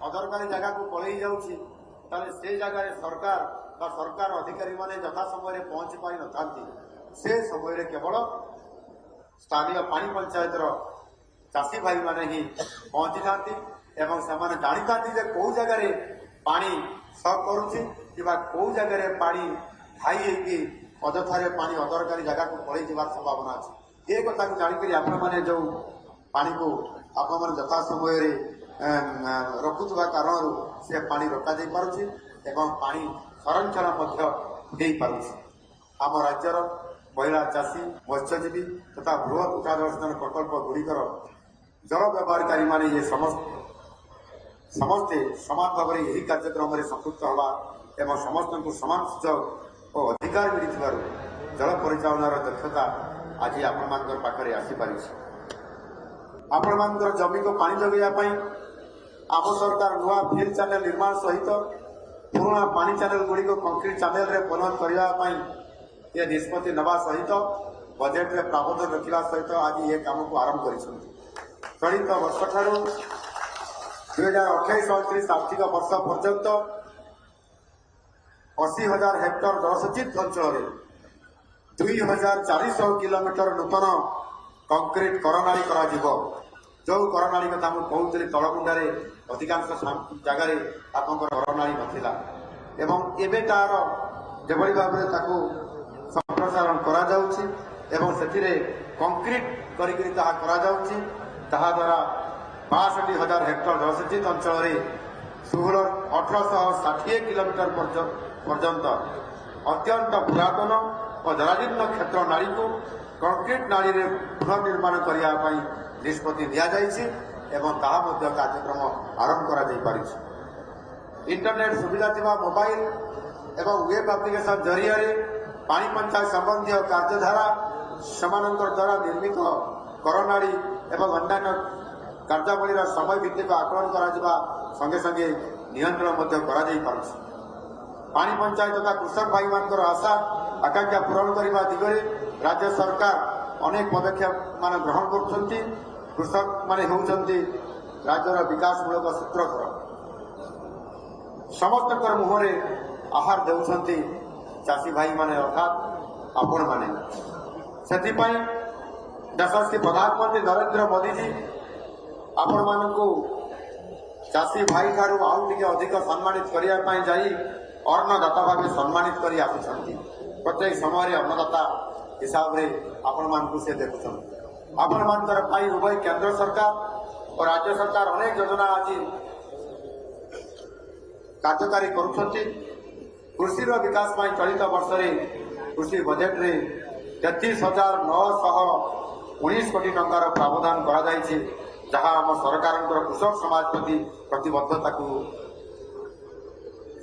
ଅଦରକାରୀ ଜାଗାକୁ ପଳେଇ ଯାଉଛି ତାହେଲେ ସେ ଜାଗାରେ ସରକାର ବା ସରକାର ଅଧିକାରୀମାନେ ଯଥା ସମୟରେ ପହଞ୍ଚି ପାରିନଥାନ୍ତି। ସେ ସମୟରେ କେବଳ ସ୍ଥାନୀୟ ପାଣି ପଞ୍ଚାୟତର ଚାଷୀ ଭାଇମାନେ ହିଁ ପହଞ୍ଚିଥାନ୍ତି ଏବଂ ସେମାନେ ଜାଣିଥାନ୍ତି ଯେ କୋଉ ଜାଗାରେ ପାଣି ସର୍ଟ କରୁଛି କିମ୍ବା କୋଉ ଜାଗାରେ ପାଣି ଘାଇ ହେଇକି ଅଯଥାରେ ପାଣି ଅଦରକାରୀ ଜାଗାକୁ ପଳେଇ ଯିବାର ସମ୍ଭାବନା ଅଛି। ଏ କଥାକୁ ଜାଣିକରି ଆପଣମାନେ ଯେଉଁ ପାଣିକୁ ଆପଣମାନେ ଯଥା ସମୟରେ ରଖୁଥିବା କାରଣରୁ ସେ ପାଣି ରୋକାଯାଇ ପାରୁଛି ଏବଂ ପାଣି ସଂରକ୍ଷଣ ମଧ୍ୟ ହେଇପାରୁଛି। ଆମ ରାଜ୍ୟର ମହିଳା ଚାଷୀ, ମତ୍ସ୍ୟଜୀବୀ ତଥା ବୃହତ ଉଠା ଜଳସେଚନ ପ୍ରକଳ୍ପ ଗୁଡ଼ିକର ଜଳ ବ୍ୟବହାରକାରୀମାନେ ଏ ସମସ୍ତେ ସମାନ ଭାବରେ ଏହି କାର୍ଯ୍ୟକ୍ରମରେ ସମ୍ପୃକ୍ତ ହେବା ଏବଂ ସମସ୍ତଙ୍କୁ ସମାନ ସୁଯୋଗ ଓ ଅଧିକାର ମିଳିଥିବାରୁ ଜଳ ପରିଚାଳନାର ଦକ୍ଷତା ଆଜି ଆପଣମାନଙ୍କର ପାଖରେ ଆସିପାରିଛି। ଆପଣମାନଙ୍କର ଜମିକୁ ପାଣି ଯୋଗାଇବା ପାଇଁ ଆମ ସରକାର ନୂଆ ଫିଲ୍ ଚ୍ୟାନେଲ ନିର୍ମାଣ ସହିତ ପୁରୁଣା ପାଣି ଚ୍ୟାନେଲ ଗୁଡ଼ିକୁ କଂକ୍ରିଟ ଚ୍ୟାନେଲରେ ପରିଣତ କରିବା ପାଇଁ ଏ ନିଷ୍ପତ୍ତି ନେବା ସହିତ ବଜେଟରେ ପ୍ରାବଧାନ ରଖିବା ସହିତ ଆଜି ଏ କାମକୁ ଆରମ୍ଭ କରିଛନ୍ତି। ଚଳିତ ବର୍ଷଠାରୁ 2028-29 ଆର୍ଥିକ ବର୍ଷ ପର୍ଯ୍ୟନ୍ତ 80,000 ହେକ୍ଟର ଜଳସେଚିତ ଅଞ୍ଚଳରେ 2,400 କିଲୋମିଟର ନୂତନ କଂକ୍ରିଟ କରନାଳୀ କରାଯିବ। ଯେଉଁ କରନାଳୀ କଥା ମୁଁ କହୁଥିଲି ତଳମୁଣ୍ଡାରେ ଅଧିକାଂଶ ଜାଗାରେ ଆପଣଙ୍କର କରନାଳୀ ନଥିଲା ଏବଂ ଏବେ ତାର ଯେଭଳି ଭାବରେ ତାକୁ ସମ୍ପ୍ରସାରଣ କରାଯାଉଛି ଏବଂ ସେଥିରେ କଂକ୍ରିଟ କରିକି ତାହା କରାଯାଉଛି, ତାହା ଦ୍ୱାରା 62,000 ହେକ୍ଟର ଜଳସେଚିତ ଅଞ୍ଚଳରେ 1,860 କିଲୋମିଟର ପର୍ଯ୍ୟନ୍ତ ଅତ୍ୟନ୍ତ ପୁରାତନ ଓ ଜରାଜୀର୍ଣ୍ଣ କ୍ଷେତ୍ର ନାଳୀକୁ କଂକ୍ରିଟ ନାଳୀରେ ପୁନର୍ନିର୍ମାଣ କରିବା ପାଇଁ ନିଷ୍ପତ୍ତି ନିଆଯାଇଛି ଏବଂ ତାହା ମଧ୍ୟ କାର୍ଯ୍ୟକ୍ରମ ଆରମ୍ଭ କରାଯାଇପାରିଛି। ଇଣ୍ଟରନେଟ୍ ସୁବିଧା ଥିବା ମୋବାଇଲ ଏବଂ ୱେବ୍ ଆପ୍ଲିକେସନ ଜରିଆରେ ପାଣି ପଞ୍ଚାୟତ ସମ୍ବନ୍ଧୀୟ କାର୍ଯ୍ୟଧାରା ସେମାନଙ୍କ ଦ୍ୱାରା ନିର୍ମିତ କରନାଳୀ ଏବଂ ଅନ୍ୟାନ୍ୟ କାର୍ଯ୍ୟାବଳୀର ସମୟ ଭିତ୍ତିକ ଆକଳନ କରାଯିବା ସଙ୍ଗେ ସଙ୍ଗେ ନିୟନ୍ତ୍ରଣ ମଧ୍ୟ କରାଯାଇପାରୁଛି। ପାଣି ପଞ୍ଚାୟତ ତଥା କୃଷକ ଭାଇମାନଙ୍କର ଆଶା ଆକାଂକ୍ଷା ପୂରଣ କରିବା ଦିଗରେ ରାଜ୍ୟ ସରକାର ଅନେକ ପଦକ୍ଷେପ ଗ୍ରହଣ କରୁଛନ୍ତି। କୃଷକମାନେ ହେଉଛନ୍ତି ରାଜ୍ୟର ବିକାଶମୂଳକ ସୂତ୍ରଧର। ସମସ୍ତଙ୍କର ମୁହଁରେ ଆହାର ଦେଉଛନ୍ତି ଚାଷୀ ଭାଇମାନେ ଅର୍ଥାତ୍ ଆପଣମାନେ। ସେଥିପାଇଁ ଯଶସ୍ୱୀ ପ୍ରଧାନମନ୍ତ୍ରୀ ନରେନ୍ଦ୍ର ମୋଦିଜୀ ଆପଣମାନଙ୍କୁ ଚାଷୀ ଭାଇଠାରୁ ଆଉ ଟିକେ ଅଧିକ ସମ୍ମାନିତ କରିବା ପାଇଁ ଯାଇ ଅନ୍ନଦାତା ଭାବେ ସମ୍ମାନିତ କରି ଆସୁଛନ୍ତି। ପ୍ରତ୍ୟେକ ସମୟରେ ଅନ୍ନଦାତା ହିସାବରେ ଆପଣମାନଙ୍କୁ ସେ ଦେଖୁଛନ୍ତି। ଆପଣମାନଙ୍କର ପାଇଁ ଉଭୟ କେନ୍ଦ୍ର ସରକାର ଓ ରାଜ୍ୟ ସରକାର ଅନେକ ଯୋଜନା ଆଜି କାର୍ଯ୍ୟକାରୀ କରୁଛନ୍ତି। କୃଷିର ବିକାଶ ପାଇଁ ଚଳିତ ବର୍ଷରେ କୃଷି ବଜେଟରେ 33,919 କୋଟି ଟଙ୍କାର ପ୍ରାବଧାନ କରାଯାଇଛି, ଯାହା ଆମ ସରକାରଙ୍କର କୃଷକ ସମାଜ ପ୍ରତି ପ୍ରତିବଦ୍ଧତାକୁ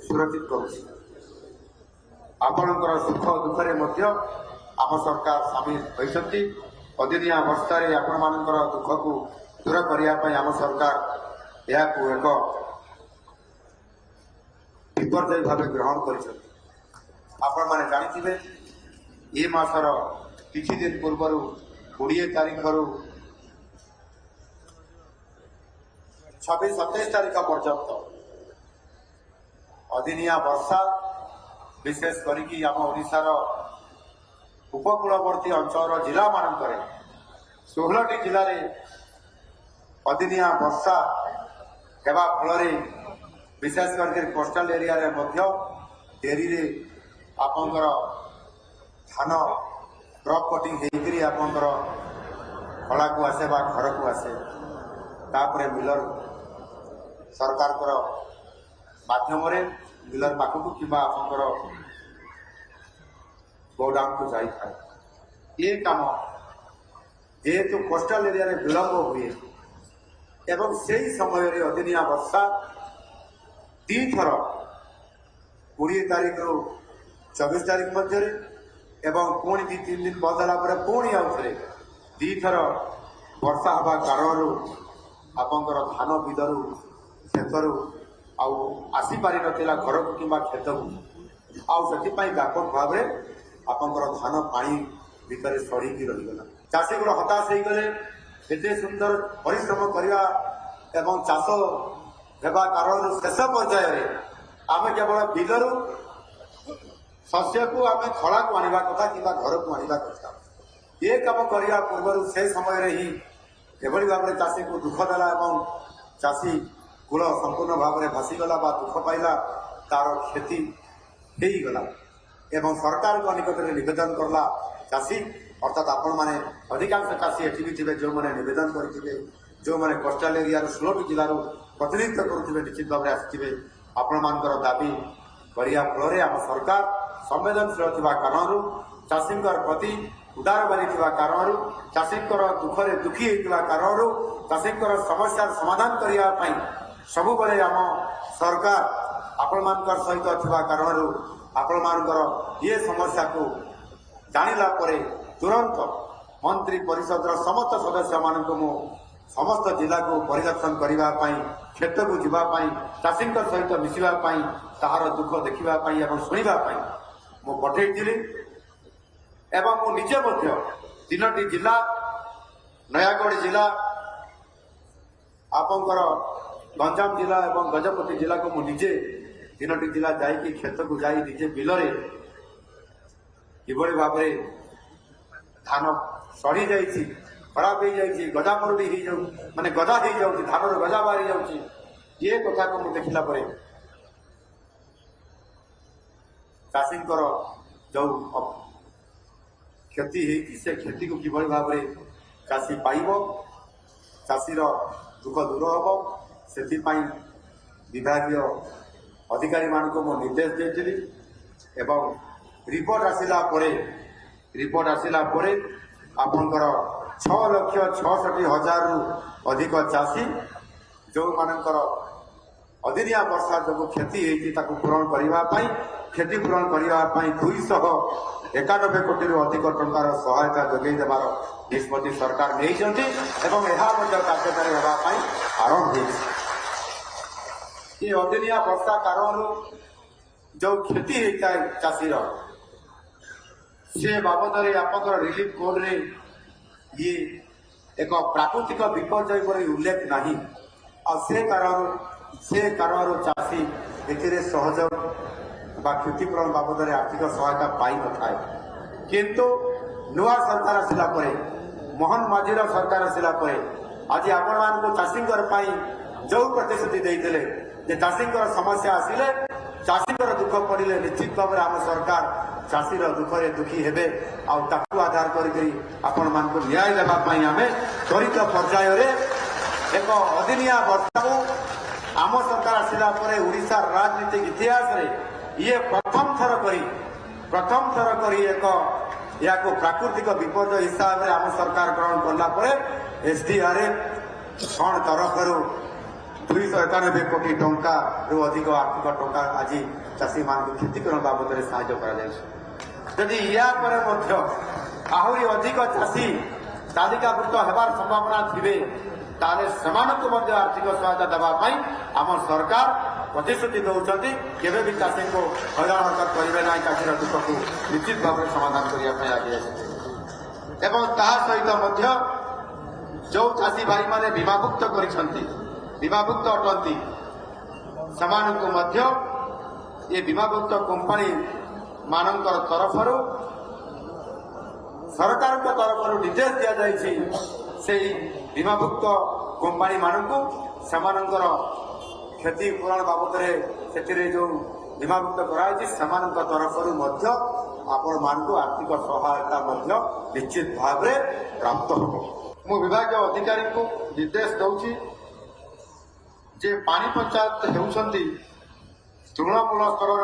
ସୁରକ୍ଷିତ କରୁଛି। ଆପଣଙ୍କର ସୁଖ ଦୁଃଖରେ ମଧ୍ୟ ଆମ ସରକାର ସାମିଲ ହୋଇଛନ୍ତି। ଅଦିନିଆ ବର୍ଷାରେ ଆପଣମାନଙ୍କର ଦୁଃଖକୁ ଦୂର କରିବା ପାଇଁ ଆମ ସରକାର ଏହାକୁ ଏକ ବିପର୍ଯ୍ୟୟ ଭାବେ ଗ୍ରହଣ କରିଛନ୍ତି। ଆପଣମାନେ ଜାଣିଥିବେ ଏ ମାସର କିଛି ଦିନ ପୂର୍ବରୁ 20 ତାରିଖରୁ 26-27 ତାରିଖ ପର୍ଯ୍ୟନ୍ତ ଅଦିନିଆ ବର୍ଷା ବିଶେଷ କରିକି ଆମ ଓଡ଼ିଶାର ଉପକୂଳବର୍ତ୍ତୀ ଅଞ୍ଚଳର ଜିଲ୍ଲାମାନଙ୍କରେ 16ଟି ଜିଲ୍ଲାରେ ଅଦିନିଆ ବର୍ଷା ହେବା ଫଳରେ ବିଶେଷ କରିକି କୋଷ୍ଟାଲ ଏରିଆରେ ମଧ୍ୟ ଡେରିରେ ଆପଣଙ୍କର ଧାନ କ୍ରପ୍ କଟିଂ ହେଇକରି ଆପଣଙ୍କର ଖଳାକୁ ଆସେ ବା ଘରକୁ ଆସେ। ତାପରେ ମିଲର ସରକାରଙ୍କର ମାଧ୍ୟମରେ ମିଲର ପାଖକୁ କିମ୍ବା ଆପଣଙ୍କର ଗୋଡାଉନକୁ ଯାଇଥାଏ। ଏ କାମ ଯେହେତୁ କୋଷ୍ଟାଲ ଏରିଆରେ ବିଳମ୍ବ ହୁଏ ଏବଂ ସେହି ସମୟରେ ଅଦିନିଆ ବର୍ଷା ଦୁଇଥର 20 ତାରିଖରୁ 24 ତାରିଖ ମଧ୍ୟରେ ଏବଂ ପୁଣି 2-3 ଦିନ ବନ୍ଦ ହେଲା ପରେ ପୁଣି ଆଉଥରେ ଦୁଇଥର ବର୍ଷା ହେବା କାରଣରୁ ଆପଣଙ୍କର ଧାନ ବିଲରୁ କ୍ଷେତରୁ ଆଉ ଆସିପାରିନଥିଲା ଘରକୁ କିମ୍ବା କ୍ଷେତକୁ। ଆଉ ସେଥିପାଇଁ ବ୍ୟାପକ ଭାବରେ ଆପଣଙ୍କର ଧାନ ପାଣି ଭିତରେ ସଢ଼ିକି ରହିଗଲା। ଚାଷୀଗୁଡ଼ା ହତାଶ ହେଇଗଲେ। ଏତେ ସୁନ୍ଦର ପରିଶ୍ରମ କରିବା ଏବଂ ଚାଷ ହେବା କାରଣରୁ ଶେଷ ପର୍ଯ୍ୟାୟରେ ଆମେ କେବଳ ବିଲରୁ ଶସ୍ୟକୁ ଆମେ ଖଳାକୁ ଆଣିବା କଥା କିମ୍ବା ଘରକୁ ଆଣିବା କଥା। ଏ କାମ କରିବା ପୂର୍ବରୁ ସେ ସମୟରେ ହିଁ ଏଭଳି ଭାବରେ ଚାଷୀକୁ ଦୁଃଖ ଦେଲା ଏବଂ ଚାଷୀ କୂଳ ସମ୍ପୂର୍ଣ୍ଣ ଭାବରେ ଭାସିଗଲା ବା ଦୁଃଖ ପାଇଲା, ତାର କ୍ଷତି ହେଇଗଲା ଏବଂ ସରକାରଙ୍କ ନିକଟରେ ନିବେଦନ କଲା ଚାଷୀ ଅର୍ଥାତ୍ ଆପଣମାନେ ଅଧିକାଂଶ ଚାଷୀ ଏଠି ବି ଥିବେ ଯେଉଁମାନେ ନିବେଦନ କରିଥିବେ, ଯେଉଁମାନେ କୋଷ୍ଟାଲ ଏରିଆରୁ 16ଟି ଜିଲ୍ଲାରୁ ପ୍ରତିନିଧିତ୍ୱ କରୁଥିବେ, ନିଶ୍ଚିତ ଭାବରେ ଆସିଥିବେ। ଆପଣମାନଙ୍କର ଦାବି କରିବା ଫଳରେ ଆମ ସରକାର ସମ୍ବେଦନଶୀଳ ଥିବା କାରଣରୁ, ଚାଷୀଙ୍କର ପ୍ରତି ଉଦାରବାଦୀ ଥିବା କାରଣରୁ, ଚାଷୀଙ୍କର ଦୁଃଖରେ ଦୁଃଖୀ ହୋଇଥିବା କାରଣରୁ, ଚାଷୀଙ୍କର ସମସ୍ୟାର ସମାଧାନ କରିବା ପାଇଁ ସବୁବେଳେ ଆମ ସରକାର ଆପଣମାନଙ୍କର ସହିତ ଥିବା କାରଣରୁ ଆପଣମାନଙ୍କର ଏ ସମସ୍ୟାକୁ ଜାଣିଲା ପରେ ତୁରନ୍ତ ମନ୍ତ୍ରୀ ପରିଷଦର ସମସ୍ତ ସଦସ୍ୟମାନଙ୍କୁ ମୁଁ ସମସ୍ତ ଜିଲ୍ଲାକୁ ପରିଦର୍ଶନ କରିବା ପାଇଁ, କ୍ଷେତ୍ରକୁ ଯିବା ପାଇଁ, ଚାଷୀଙ୍କ ସହିତ ମିଶିବା ପାଇଁ, ତାହାର ଦୁଃଖ ଦେଖିବା ପାଇଁ ଏବଂ ଶୁଣିବା ପାଇଁ ମୁଁ ପଠାଇଥିଲି ଏବଂ ମୁଁ ନିଜେ ମଧ୍ୟ 3ଟି ଜିଲ୍ଲା, ନୟାଗଡ଼ ଜିଲ୍ଲା, ଆପଣଙ୍କର ଗଞ୍ଜାମ ଜିଲ୍ଲା ଏବଂ ଗଜପତି ଜିଲ୍ଲାକୁ ମୁଁ ନିଜେ 3ଟି ଜିଲ୍ଲା ଯାଇକି କ୍ଷେତ୍ରକୁ ଯାଇ ନିଜେ ବିଲରେ କିଭଳି ଭାବରେ ଧାନ ସଢ଼ି ଯାଇଛି, ଖରାପ ହେଇଯାଇଛି, ଗଜା ମରୁଡ଼ି ହେଇଯାଉଛି, ମାନେ ଗଜା ହେଇଯାଉଛି, ଧାନର ଗଜା ବାହାରି ଯାଉଛି, ଏ କଥାକୁ ମୁଁ ଦେଖିଲା ପରେ ଚାଷୀଙ୍କର ଯେଉଁ କ୍ଷତି ହେଇଛି ସେ କ୍ଷତିକୁ କିଭଳି ଭାବରେ ଚାଷୀ ପାଇବ, ଚାଷୀର ଦୁଃଖ ଦୂର ହେବ, ସେଥିପାଇଁ ବିଭାଗୀୟ ଅଧିକାରୀମାନଙ୍କୁ ମୁଁ ନିର୍ଦ୍ଦେଶ ଦେଇଥିଲି ଏବଂ ରିପୋର୍ଟ ଆସିଲା ପରେ ଆପଣଙ୍କର 6,66,000ରୁ ଅଧିକ ଚାଷୀ ଯେଉଁମାନଙ୍କର ଅଦିନିଆ ବର୍ଷା ଯୋଗୁଁ କ୍ଷତି ହେଇଛି ତାକୁ ପୂରଣ କରିବା ପାଇଁ 291 କୋଟିରୁ ଅଧିକ ଟଙ୍କାର ସହାୟତା ଯୋଗାଇ ଦେବାର ନିଷ୍ପତ୍ତି ସରକାର ନେଇଛନ୍ତି ଏବଂ ଏହା ମଧ୍ୟ କାର୍ଯ୍ୟକାରୀ ହେବା ପାଇଁ ଆରମ୍ଭ ହୋଇଛି। ଏ ଅଦିନିଆ ବର୍ଷା କାରଣରୁ ଯେଉଁ କ୍ଷତି ହେଇଥାଏ ଚାଷୀର, ସେ ବାବଦରେ ଆପଣଙ୍କର ରିଲିଫ କୋଡରେ ଇଏ ଏକ ପ୍ରାକୃତିକ ବିପର୍ଯ୍ୟୟ ପରି ଉଲ୍ଲେଖ ନାହିଁ। ଆଉ ସେ କାରଣରୁ ଚାଷୀ ଏଥିରେ ସହଯୋଗ ବା କ୍ଷତିପୂରଣ ବାବଦରେ ଆର୍ଥିକ ସହାୟତା ପାଇନଥାଏ। କିନ୍ତୁ ନୂଆ ସରକାର ଆସିଲା ପରେ, ମୋହନ ମାଝୀର ସରକାର ଆସିଲା ପରେ ଆଜି ଆପଣମାନଙ୍କୁ ଚାଷୀଙ୍କର ପାଇଁ ଯେଉଁ ପ୍ରତିଶ୍ରୁତି ଦେଇଥିଲେ ଯେ ଚାଷୀଙ୍କର ସମସ୍ୟା ଆସିଲେ, ଚାଷୀଙ୍କର ଦୁଃଖ ପଡ଼ିଲେ ନିଶ୍ଚିତ ଭାବରେ ଆମ ସରକାର ଚାଷୀର ଦୁଃଖରେ ଦୁଃଖୀ ହେବେ ଆଉ ତାକୁ ଆଧାର କରିକି ଆପଣମାନଙ୍କୁ ନ୍ୟାୟ ଦେବା ପାଇଁ ଆମେ ତ୍ୱରିତ ପର୍ଯ୍ୟାୟରେ ଏକ ଅଦିନିଆ ବର୍ଷାକୁ ଆମ ସରକାର ଆସିଲା ପରେ ଓଡ଼ିଶାର ରାଜନୀତିକ ଇତିହାସରେ ଇଏ ପ୍ରଥମ ଥର କରି ଏହାକୁ ପ୍ରାକୃତିକ ବିପର୍ଯ୍ୟୟ ହିସାବରେ ଆମ ସରକାର ଗ୍ରହଣ କଲା ପରେ SDRF ଫଣ୍ଡ ତରଫରୁ 291 କୋଟି ଟଙ୍କାରୁ ଅଧିକ ଆର୍ଥିକ ଟଙ୍କା ଆଜି ଚାଷୀମାନଙ୍କୁ କ୍ଷତିପୂରଣ ବାବଦରେ ସାହାଯ୍ୟ କରାଯାଇଛି। ଯଦି ଏହା ପରେ ମଧ୍ୟ ଆହୁରି ଅଧିକ ଚାଷୀ ତାଲିକାଭୁକ୍ତ ହେବାର ସମ୍ଭାବନା ଥିବେ, ତାହେଲେ ସେମାନଙ୍କୁ ମଧ୍ୟ ଆର୍ଥିକ ସହାୟତା ଦେବା ପାଇଁ ଆମ ସରକାର ପ୍ରତିଶ୍ରୁତି ଦେଉଛନ୍ତି। କେବେ ବି ଚାଷୀଙ୍କୁ ହଇରାଣ ହରକତ କରିବେ ନାହିଁ, ଚାଷୀର ଦୁଃଖକୁ ନିଶ୍ଚିତ ଭାବରେ ସମାଧାନ କରିବା ପାଇଁ ଆଗେଇ ଆସିବେ ଏବଂ ତାହା ସହିତ ମଧ୍ୟ ଯେଉଁ ଚାଷୀ ଭାଇମାନେ ବୀମାଭୁକ୍ତ ଅଟନ୍ତି ସେମାନଙ୍କୁ ମଧ୍ୟ ଏ ବୀମାଭୁକ୍ତ କମ୍ପାନୀ ମାନଙ୍କର ତରଫରୁ ସରକାରଙ୍କ ତରଫରୁ ନିର୍ଦ୍ଦେଶ ଦିଆଯାଇଛି ସେହି ବୀମାଭୁକ୍ତ କମ୍ପାନୀ ମାନଙ୍କୁ ସେମାନଙ୍କର କ୍ଷତିପୂରଣ ବାବଦରେ ସେଥିରେ ଯେଉଁ ବୀମାଭୁକ୍ତ କରାଯାଇଛି ସେମାନଙ୍କ ତରଫରୁ ମଧ୍ୟ ଆପଣମାନଙ୍କୁ ଆର୍ଥିକ ସହାୟତା ମଧ୍ୟ ନିଶ୍ଚିତ ଭାବରେ ପ୍ରାପ୍ତ ହେବ। ମୁଁ ବିଭାଗୀୟ ଅଧିକାରୀଙ୍କୁ ନିର୍ଦ୍ଦେଶ ଦେଉଛି ଯେ ପାଣି ପଞ୍ଚାୟତ ହେଉଛନ୍ତି ତୃଣମୂଳ ସ୍ତରର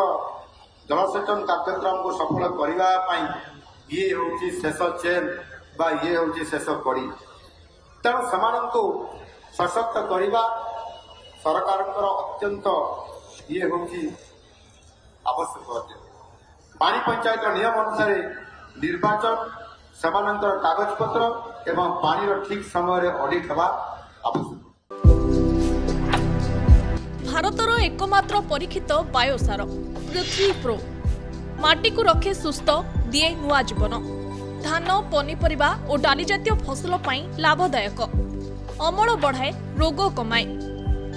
ଜଳସେଚନ କାର୍ଯ୍ୟକ୍ରମକୁ ସଫଳ କରିବା ପାଇଁ ଇଏ ହେଉଛି ଶେଷ ଚେନ୍ ବା ଇଏ ହେଉଛି ଶେଷ କଡ଼ି। ତେଣୁ ସେମାନଙ୍କୁ ସଶକ୍ତ କରିବା ସରକାରଙ୍କର ଅତ୍ୟନ୍ତ ଇଏ ହେଉଛି ଆବଶ୍ୟକ ଅଟେ। ପାଣି ପଞ୍ଚାୟତ ନିୟମ ଅନୁସାରେ ନିର୍ବାଚନ, ସେମାନଙ୍କର କାଗଜପତ୍ର ଏବଂ ପାଣିର ଠିକ୍ ସମୟରେ ଅଡିଟ୍ ହେବା ଆବଶ୍ୟକ। ଭାରତର एकमात्र परीक्षित बायोसार पृथ्वी प्रो माटी को रखे सुस्थ दिए नुआ जीवन। धान, पनीपरिबा और डाली जातीय फसल लाभदायक, अमल बढ़ाए, रोग कमाए।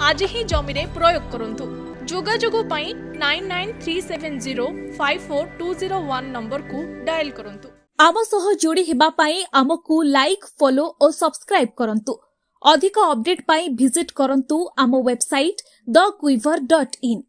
आज ही जमीरे प्रयोग करंतु। जोगाजोग पाई 9937054201 नंबर को डायल करंतु। आम सह जोड़ी हेबा पाई आमकु लाइक फॉलो और सब्सक्राइब करंतु। अधिक अपडेट पाई विजिट करंतु आम वेबसाइट thequiver.in।